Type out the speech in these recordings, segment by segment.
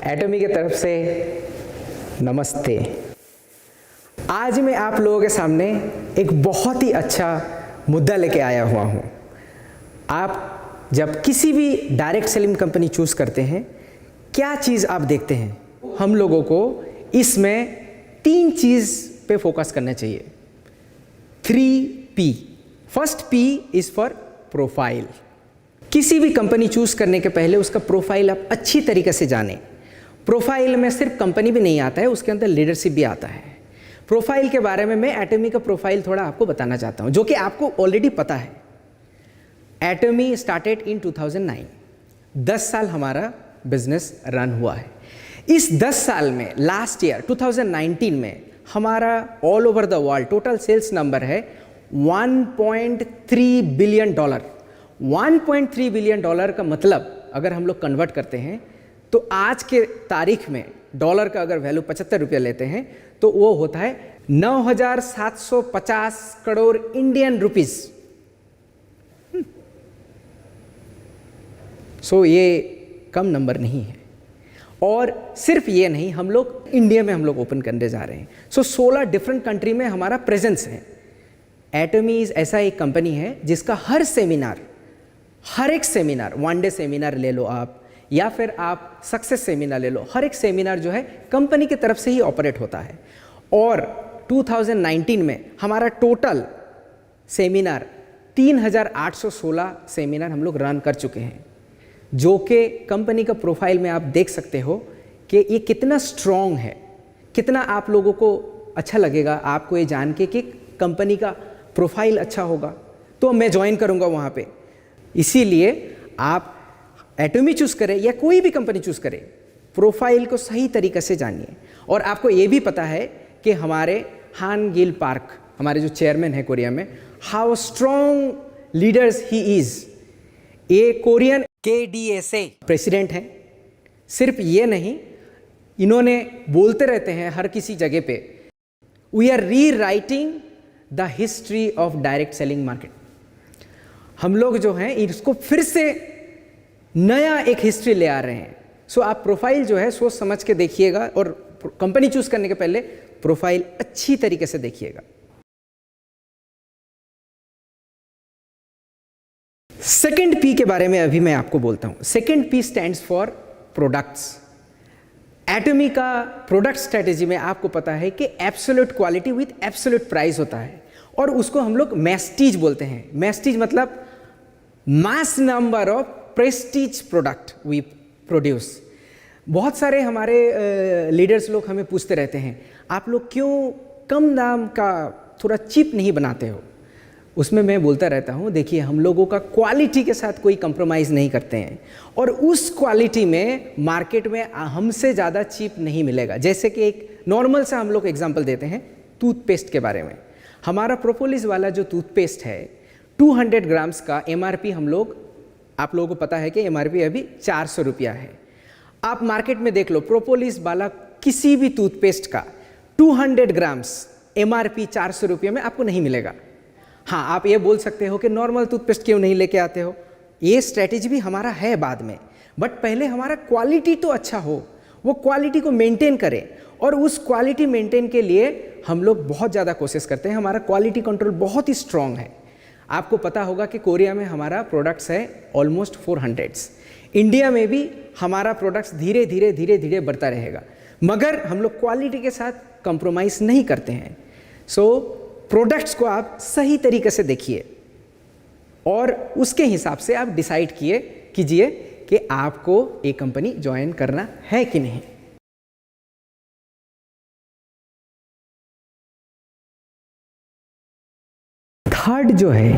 एटमी की तरफ से नमस्ते। आज मैं आप लोगों के सामने एक बहुत ही अच्छा मुद्दा लेके आया हुआ हूँ। आप जब किसी भी डायरेक्ट सेलिंग कंपनी चूज़ करते हैं, क्या चीज़ आप देखते हैं? हम लोगों को इसमें 3 चीज़ पे फोकस करना चाहिए। 3P। First P is for profile. किसी भी कंपनी चूज़ करने के पहले उसका प्रोफाइल आप अच्छी तरीके से जानें। प्रोफाइल में सिर्फ कंपनी भी नहीं आता है, उसके अंदर लीडरशिप भी आता है। प्रोफाइल के बारे में मैं एटमी का प्रोफाइल थोड़ा आपको बताना चाहता हूँ, जो कि आपको ऑलरेडी पता है। एटमी स्टार्टेड इन 2009। 10 साल हमारा बिजनेस रन हुआ है। इस 10 साल में लास्ट ईयर 2019 में हमारा all over the world total sales number है $1.3 बिलियन। $1.3 बिलियन का मतलब अगर हम लोग कन्वर्ट करते हैं तो आज के तारीख में डॉलर का अगर वैल्यू 75 रुपये लेते हैं तो वो होता है 9,750 करोड़ इंडियन रुपीस। सो ये कम नंबर नहीं है। और सिर्फ ये नहीं, हम लोग इंडिया में हम लोग ओपन करने जा रहे हैं। 16 डिफरेंट कंट्री में हमारा प्रेजेंस है। एटमी ऐसा एक कंपनी है जिसका हर एक सेमिनार, 1 डे सेमिनार ले लो आप, या फिर आप सक्सेस सेमिनार ले लो, हर एक सेमिनार जो है कंपनी की तरफ से ही ऑपरेट होता है। और 2019 में हमारा टोटल सेमिनार 3,816 सेमिनार हम लोग रन कर चुके हैं, जो कि कंपनी का प्रोफाइल में आप देख सकते हो कि ये कितना स्ट्रॉन्ग है। कितना आप लोगों को अच्छा लगेगा आपको ये जान के कि कंपनी का प्रोफाइल अच्छा होगा तो मैं ज्वाइन करूँगा वहाँ पे। इसीलिए आप एटमी चूज़ करें या कोई भी कंपनी चूज़ करें, प्रोफाइल को सही तरीके से जानिए। और आपको ये भी पता है कि हमारे हान गिल पार्क, हमारे जो चेयरमैन हैं कोरिया में, how strong leaders he is. ये कोरियन KDSA प्रेसिडेंट हैं। सिर्फ ये नहीं, इन्होंने बोलते रहते हैं हर किसी जगह पे, वी आर री writing the history of direct selling market. हम लोग जो हैं इसको फिर से नया एक हिस्ट्री ले आ रहे हैं। सो आप प्रोफाइल जो है सोच समझ के देखिएगा, और कंपनी चूज करने के पहले प्रोफाइल अच्छी तरीके से देखिएगा। सेकंड P के बारे में अभी मैं आपको बोलता हूं। Second P stands for products. Atomy का प्रोडक्ट स्ट्रेटेजी में आपको पता है कि absolute quality with absolute price होता है, और उसको हम लोग मैस्टीज बोलते हैं। मैस्टीज मतलब mass number of prestige product we produce. बहुत सारे हमारे लीडर्स लोग हमें पूछते रहते हैं, आप लोग क्यों कम दाम का थोड़ा चीप नहीं बनाते हो? उसमें मैं बोलता रहता हूँ, देखिए हम लोगों का क्वालिटी के साथ कोई कंप्रोमाइज़ नहीं करते हैं, और उस क्वालिटी में मार्केट में हमसे ज़्यादा चीप नहीं मिलेगा। जैसे कि एक नॉर्मल सा हम लोग एग्जांपल देते हैं टूथपेस्ट के बारे में। हमारा प्रोपोलिस वाला जो टूथपेस्ट है 200 ग्राम्स का MRP आप लोगों को पता है कि MRP अभी 400 रुपया है। आप मार्केट में देख लो, प्रोपोलिस वाला किसी भी टूथपेस्ट का 200 ग्राम्स MRP 400 रुपये में आपको नहीं मिलेगा। हाँ, आप ये बोल सकते हो कि नॉर्मल टूथपेस्ट क्यों नहीं लेके आते हो? ये स्ट्रैटेजी भी हमारा है बाद में, बट पहले हमारा क्वालिटी तो अच्छा हो, वो क्वालिटी को मेंटेन करें। और उस क्वालिटी मेंटेन के लिए हम लोग बहुत ज़्यादा कोशिश करते हैं। हमारा क्वालिटी कंट्रोल बहुत ही स्ट्रॉन्ग है। आपको पता होगा कि कोरिया में हमारा प्रोडक्ट्स है ऑलमोस्ट 400। इंडिया में भी हमारा प्रोडक्ट्स धीरे धीरे बढ़ता रहेगा, मगर हम लोग क्वालिटी के साथ कंप्रोमाइज़ नहीं करते हैं। सो प्रोडक्ट्स को आप सही तरीके से देखिए और उसके हिसाब से आप डिसाइड कीजिए कि आपको एक कंपनी ज्वाइन करना है कि नहीं। थर्ड जो है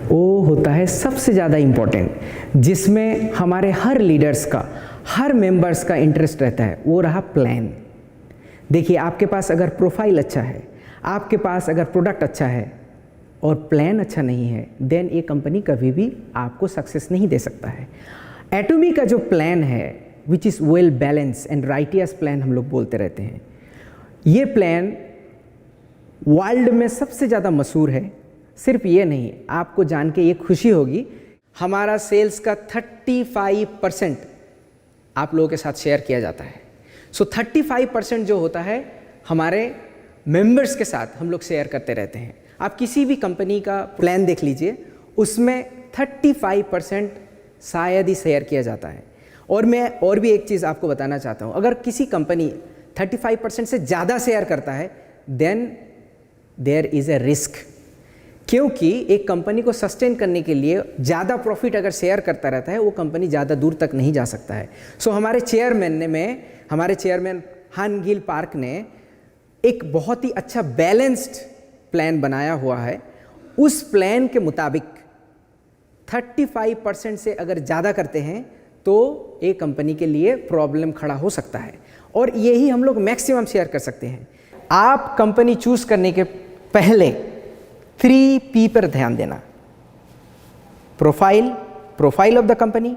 वो होता है सबसे ज़्यादा इम्पोर्टेंट, जिसमें हमारे हर लीडर्स का, हर मेंबर्स का इंटरेस्ट रहता है, वो रहा प्लान। देखिए, आपके पास अगर प्रोफाइल अच्छा है, आपके पास अगर प्रोडक्ट अच्छा है और प्लान अच्छा नहीं है, देन ये कंपनी कभी भी आपको सक्सेस नहीं दे सकता है। एटमी का जो प्लान है, which is well balance and righteous plan हम लोग बोलते रहते हैं, ये प्लान वर्ल्ड में सबसे ज़्यादा मशहूर है। सिर्फ ये नहीं, आपको जान के ये खुशी होगी, हमारा सेल्स का 35% आप लोगों के साथ शेयर किया जाता है। सो 35% जो होता है हमारे मेंबर्स के साथ हम लोग शेयर करते रहते हैं। आप किसी भी कंपनी का प्लान देख लीजिए, उसमें 35% शायद ही शेयर किया जाता है। और मैं और भी एक चीज़ आपको बताना चाहता हूँ, अगर किसी कंपनी 35% से ज़्यादा शेयर करता है then there is a risk, क्योंकि एक कंपनी को सस्टेन करने के लिए ज़्यादा प्रॉफिट अगर शेयर करता रहता है वो कंपनी ज़्यादा दूर तक नहीं जा सकता है। सो हमारे चेयरमैन हान गिल पार्क ने एक बहुत ही अच्छा बैलेंस्ड प्लान बनाया हुआ है। उस प्लान के मुताबिक 35% से अगर ज़्यादा करते हैं तो एक कंपनी के लिए प्रॉब्लम खड़ा हो सकता है, और यही हम लोग मैक्सिमम शेयर कर सकते हैं। आप कंपनी चूज़ करने के पहले 3P पर ध्यान देना। Profile of the company,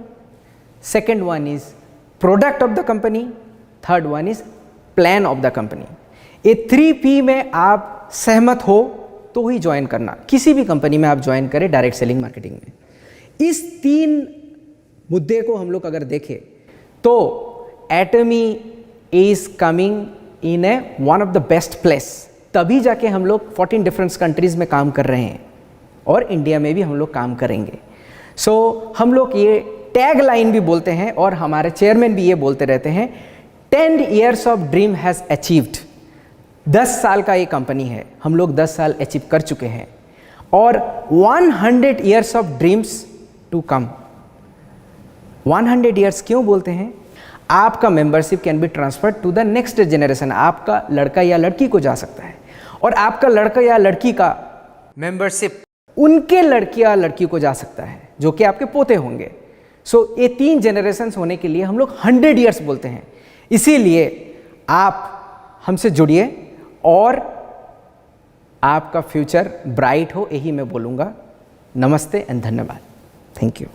second one is product of the company, third one is plan of the company. ये 3P में आप सहमत हो तो ही ज्वाइन करना, किसी भी कंपनी में आप ज्वाइन करें डायरेक्ट सेलिंग मार्केटिंग में। इस 3 मुद्दे को हम लोग अगर देखें तो Atomy is coming in a one of the best place, तभी जाके हम लोग 14 डिफरेंट कंट्रीज़ में काम कर रहे हैं और इंडिया में भी हम लोग काम करेंगे। सो हम लोग ये टैग लाइन भी बोलते हैं और हमारे चेयरमैन भी ये बोलते रहते हैं, 10 years of dream has achieved. 10 साल का ये कंपनी है, हम लोग 10 साल अचीव कर चुके हैं, और 100 years of dreams to come. 100 years क्यों बोलते हैं? आपका membership can be transferred to the next generation. आपका लड़का या लड़की को जा सकता है, और आपका लड़का या लड़की का मेंबरशिप उनके लड़के या लड़की को जा सकता है, जो कि आपके पोते होंगे। सो ये 3 जनरेशन्स होने के लिए हम लोग 100 years बोलते हैं। इसीलिए आप हमसे जुड़िए और आपका फ्यूचर ब्राइट हो, यही मैं बोलूँगा। नमस्ते एंड धन्यवाद। Thank you.